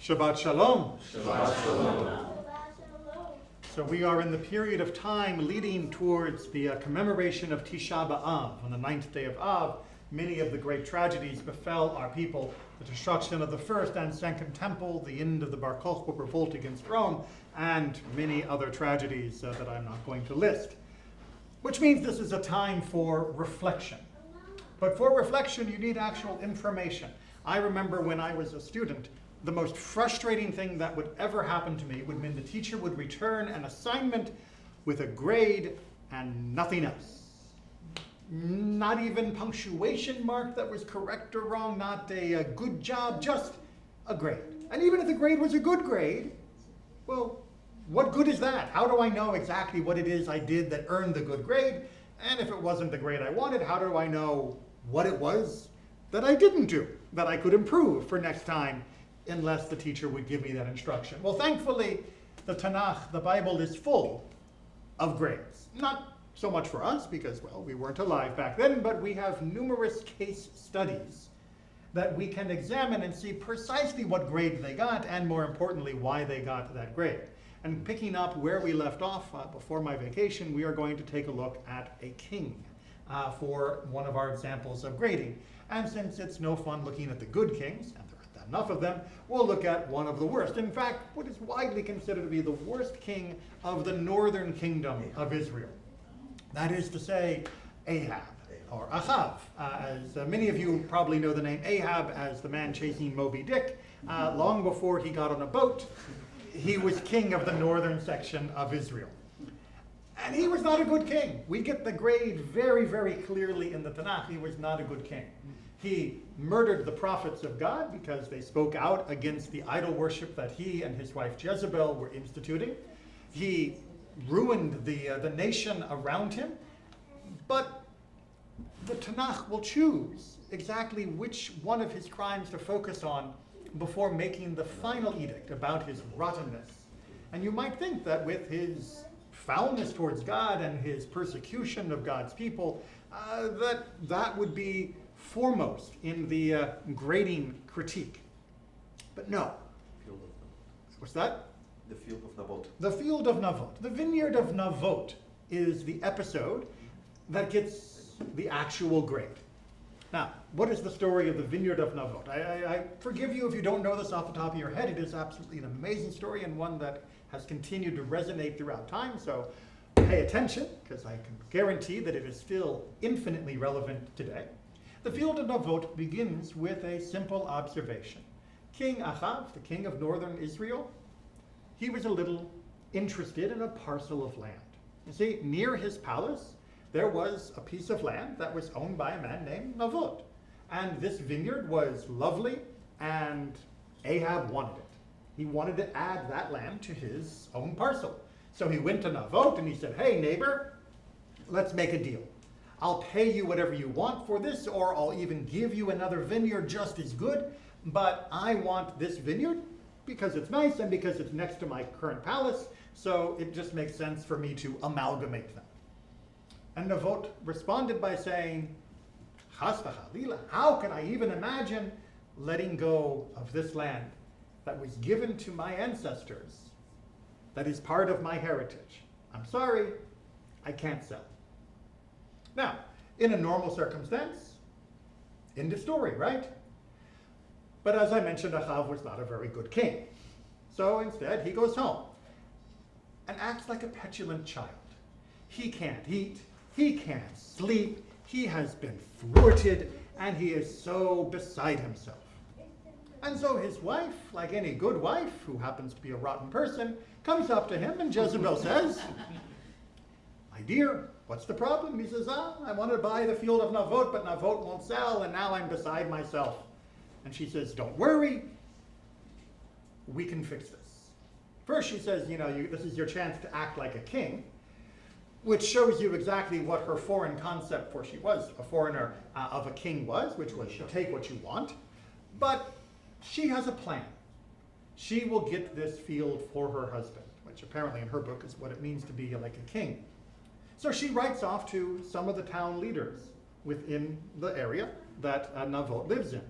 Shabbat Shalom. Shabbat Shalom. So we are in the period of time leading towards the commemoration of Tisha B'Av. On the 9th day of Av, many of the great tragedies befell our people. The destruction of the first and second temple, the end of the Bar Kokhba revolt against Rome, and many other tragedies that I'm not going to list. Which means this is a time for reflection. But for reflection, you need actual information. I remember when I was a student, the most frustrating thing that would ever happen to me would mean the teacher would return an assignment with a grade and nothing else. Not even punctuation mark that was correct or wrong, not a good job, just a grade. And even if the grade was a good grade, well, what good is that? How do I know exactly what it is I did that earned the good grade? And if it wasn't the grade I wanted, how do I know what it was that I didn't do, that I could improve for next time, unless the teacher would give me that instruction? Well, thankfully, the Tanakh, the Bible, is full of grades. Not so much for us, because, well, we weren't alive back then, but we have numerous case studies that we can examine and see precisely what grade they got, and more importantly, why they got that grade. And picking up where we left off before my vacation, we are going to take a look at a king for one of our examples of grading. And since it's no fun looking at the good kings, and there aren't enough of them, we'll look at one of the worst. In fact, what is widely considered to be the worst king of the northern kingdom of Israel. That is to say, Ahab, or Ahab. As many of you probably know the name Ahab as the man chasing Moby Dick. Long before he got on a boat, he was king of the northern section of Israel. And he was not a good king. We get the grade very, very clearly in the Tanakh. He was not a good king. He murdered the prophets of God because they spoke out against the idol worship that he and his wife Jezebel were instituting. He ruined the nation around him. But the Tanakh will choose exactly which one of his crimes to focus on before making the final edict about his rottenness. And you might think that with his foulness towards God and his persecution of God's people, that would be foremost in the grading critique. But no. What's that? The field of Matot. The field of Navot. The vineyard of Navot is the episode that gets the actual grade. Now, what is the story of the vineyard of Navot? I forgive you if you don't know this off the top of your head. It is absolutely an amazing story, and one that has continued to resonate throughout time, so pay attention, because I can guarantee that it is still infinitely relevant today. The field of Navot begins with a simple observation. King Ahab, the king of northern Israel, he was a little interested in a parcel of land. You see, near his palace, there was a piece of land that was owned by a man named Navot. And this vineyard was lovely, and Ahab wanted it. He wanted to add that land to his own parcel. So he went to Navot and he said, "Hey, neighbor, let's make a deal. I'll pay you whatever you want for this, or I'll even give you another vineyard just as good, but I want this vineyard because it's nice and because it's next to my current palace, so it just makes sense for me to amalgamate them." And Navot responded by saying, "Chas v'chalila, how can I even imagine letting go of this land that was given to my ancestors, that is part of my heritage? I'm sorry, I can't sell." Now, in a normal circumstance, end of story, right? But as I mentioned, Ahab was not a very good king. So instead, he goes home and acts like a petulant child. He can't eat, he can't sleep, he has been thwarted, and he is so beside himself. And so his wife, like any good wife who happens to be a rotten person, comes up to him, and Jezebel says, "My dear, what's the problem?" He says, "I want to buy the field of Navot, but Navot won't sell, and now I'm beside myself." And she says, "Don't worry, we can fix this." First she says, this is your chance to act like a king, which shows you exactly what her foreign concept, for she was a foreigner, of a king was, which was to take what you want. But she has a plan. She will get this field for her husband, which apparently in her book is what it means to be like a king. So she writes off to some of the town leaders within the area that Navot lives in,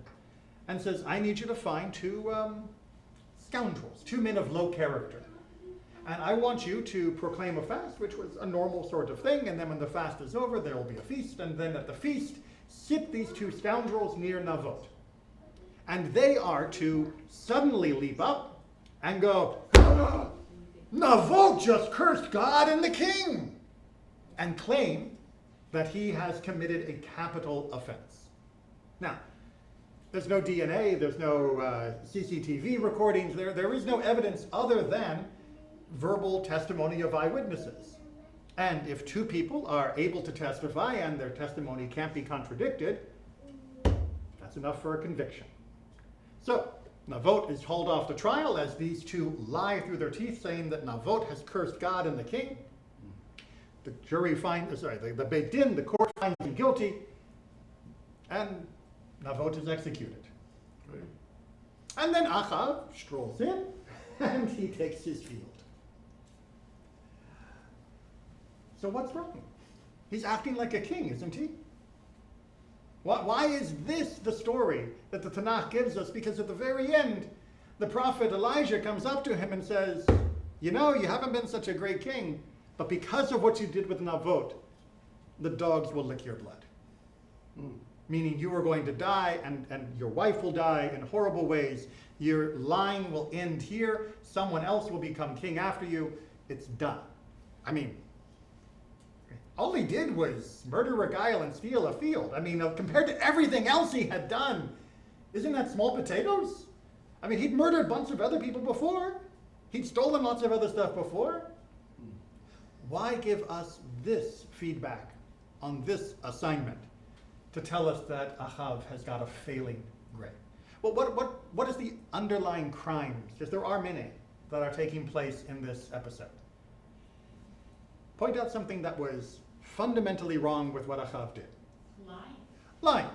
and says, "I need you to find two scoundrels, two men of low character. And I want you to proclaim a fast, which was a normal sort of thing, and then when the fast is over, there will be a feast, and then at the feast, sit these two scoundrels near Matot. And they are to suddenly leap up and go, "Ah, Matot just cursed God and the king," and claim that he has committed a capital offense. Now, there's no DNA, there's no CCTV recordings, there is no evidence other than verbal testimony of eyewitnesses. And if two people are able to testify and their testimony can't be contradicted, that's enough for a conviction. So, Matot is hauled off the trial as these two lie through their teeth saying that Matot has cursed God and the king. The jury the Beit Din, the court finds him guilty, and Matot is executed. Right. And then Ahab strolls in, and he takes his field. So what's wrong? He's acting like a king, isn't he? Why is this the story that the Tanakh gives us? Because at the very end, the prophet Elijah comes up to him and says, you know, you haven't been such a great king, but because of what you did with Matot, the dogs will lick your blood. Meaning you are going to die, and your wife will die in horrible ways. Your line will end here. Someone else will become king after you. It's done. I mean, all he did was murder, regale, and steal a field. I mean, compared to everything else he had done, isn't that small potatoes? I mean, he'd murdered a bunch of other people before. He'd stolen lots of other stuff before. Why give us this feedback on this assignment to tell us that Ahab has got a failing grade? Well, what is the underlying crimes? Because there are many that are taking place in this episode. Point out something that was fundamentally wrong with what Ahab did. Lying.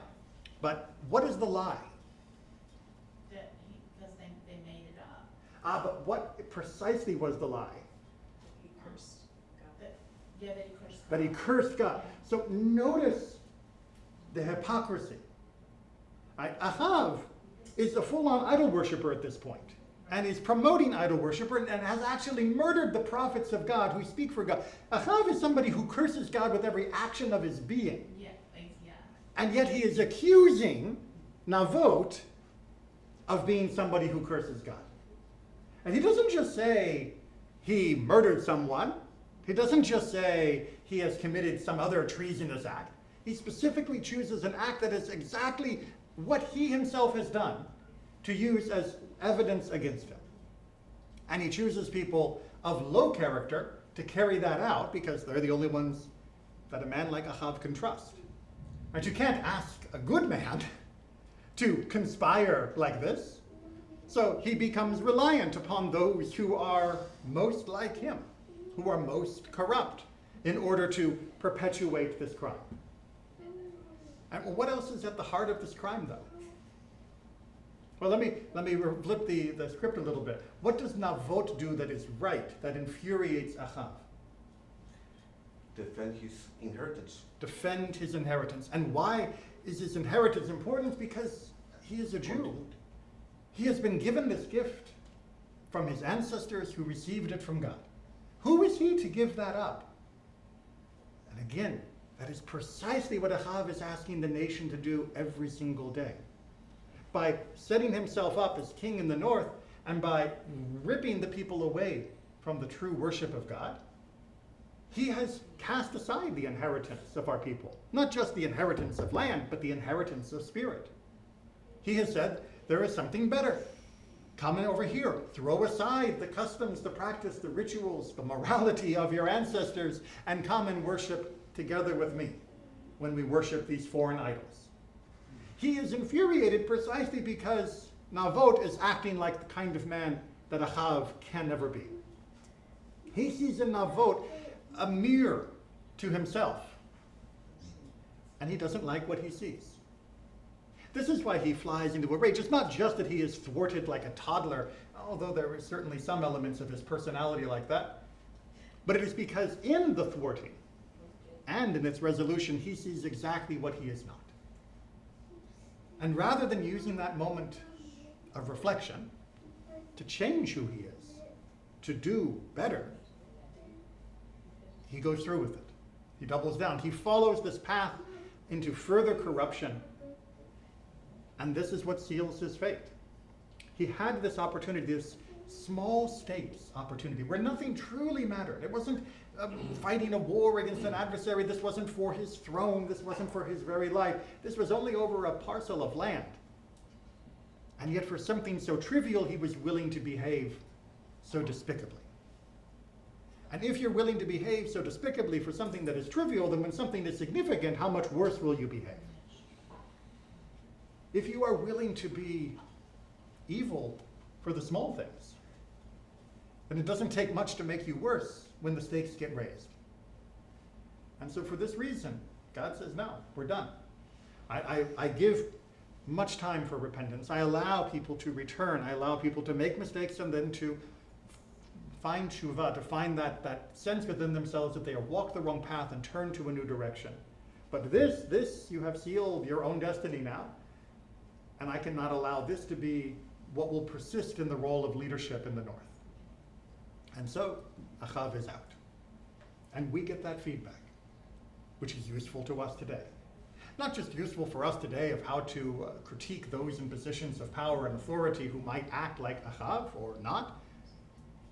But what is the lie? Because they made it up. But what precisely was the lie? He cursed God. That he cursed God. That he cursed God. So notice the hypocrisy. Ahab is a full-on idol worshiper at this point, and is promoting idol worship, and has actually murdered the prophets of God who speak for God. Ahab is somebody who curses God with every action of his being. Yeah. And yet he is accusing Matot of being somebody who curses God. And he doesn't just say he murdered someone. He doesn't just say he has committed some other treasonous act. He specifically chooses an act that is exactly what he himself has done to use as evidence against him. And he chooses people of low character to carry that out because they're the only ones that a man like Ahab can trust. And you can't ask a good man to conspire like this. So he becomes reliant upon those who are most like him, who are most corrupt, in order to perpetuate this crime. And what else is at the heart of this crime, though? Well, let me flip the script a little bit. What does Matot do that is right, that infuriates Ahab? Defend his inheritance. Defend his inheritance. And why is his inheritance important? Because he is a Jew. He has been given this gift from his ancestors who received it from God. Who is he to give that up? And again, that is precisely what Ahab is asking the nation to do every single day. By setting himself up as king in the north, and by ripping the people away from the true worship of God, he has cast aside the inheritance of our people. Not just the inheritance of land, but the inheritance of spirit. He has said, there is something better. Come in over here. Throw aside the customs, the practice, the rituals, the morality of your ancestors, and come and worship together with me when we worship these foreign idols. He is infuriated precisely because Matot is acting like the kind of man that Ahab can never be. He sees in Matot a mirror to himself, and he doesn't like what he sees. This is why he flies into a rage. It's not just that he is thwarted like a toddler, although there are certainly some elements of his personality like that, but it is because in the thwarting and in its resolution, he sees exactly what he is not. And rather than using that moment of reflection to change who he is, to do better, he goes through with it. He doubles down. He follows this path into further corruption. And this is what seals his fate. He had this opportunity, this small stakes opportunity, where nothing truly mattered. It wasn't fighting a war against an adversary. This wasn't for his throne. This wasn't for his very life. This was only over a parcel of land. And yet for something so trivial, he was willing to behave so despicably. And if you're willing to behave so despicably for something that is trivial, then when something is significant, how much worse will you behave? If you are willing to be evil for the small things, then it doesn't take much to make you worse when the stakes get raised. And so for this reason, God says, no, we're done. I give much time for repentance. I allow people to return. I allow people to make mistakes and then to find tshuva, to find that sense within themselves that they have walked the wrong path and turn to a new direction. But this, you have sealed your own destiny now. And I cannot allow this to be what will persist in the role of leadership in the north. And so Ahab is out. And we get that feedback, which is useful to us today. Not just useful for us today of how to critique those in positions of power and authority who might act like Ahab or not,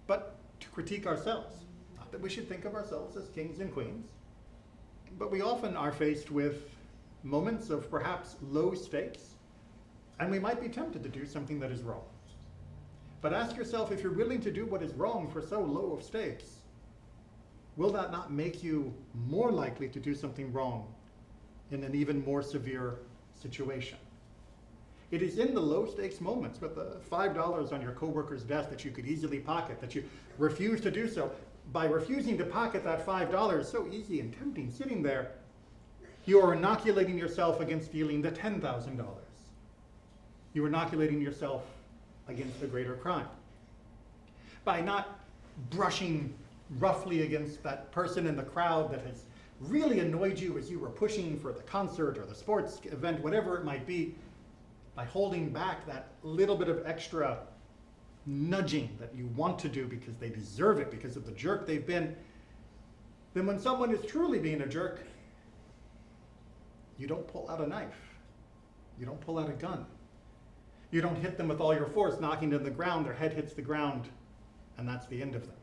but to critique ourselves. Not that we should think of ourselves as kings and queens, but we often are faced with moments of perhaps low stakes, and we might be tempted to do something that is wrong. But ask yourself, if you're willing to do what is wrong for so low of stakes, will that not make you more likely to do something wrong in an even more severe situation? It is in the low stakes moments with the $5 on your coworker's desk that you could easily pocket, that you refuse to do so. By refusing to pocket that $5, so easy and tempting, sitting there, you are inoculating yourself against stealing the $10,000. You are inoculating yourself against a greater crime. By not brushing roughly against that person in the crowd that has really annoyed you as you were pushing for the concert or the sports event, whatever it might be, by holding back that little bit of extra nudging that you want to do because they deserve it, because of the jerk they've been, then when someone is truly being a jerk, you don't pull out a knife. You don't pull out a gun. You don't hit them with all your force, knocking them to the ground, their head hits the ground, and that's the end of them.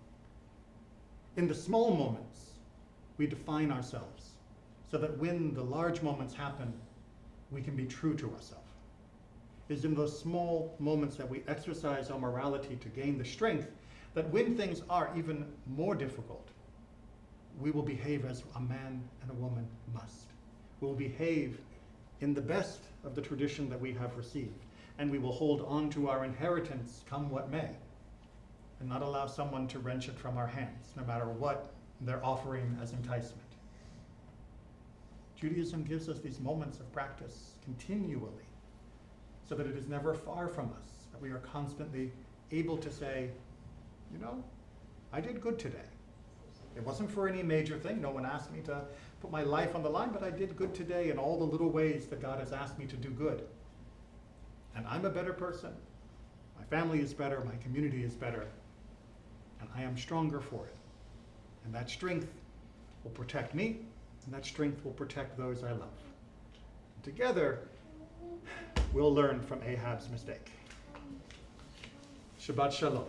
In the small moments, we define ourselves so that when the large moments happen, we can be true to ourselves. It's in those small moments that we exercise our morality to gain the strength that when things are even more difficult, we will behave as a man and a woman must. We will behave in the best of the tradition that we have received, and we will hold on to our inheritance come what may, and not allow someone to wrench it from our hands, no matter what they're offering as enticement. Judaism gives us these moments of practice continually, so that it is never far from us, that we are constantly able to say, you know, I did good today. It wasn't for any major thing. No one asked me to put my life on the line, but I did good today in all the little ways that God has asked me to do good. And I'm a better person. My family is better. My community is better. And I am stronger for it. And that strength will protect me, and that strength will protect those I love. Together, we'll learn from Ahab's mistake. Shabbat Shalom.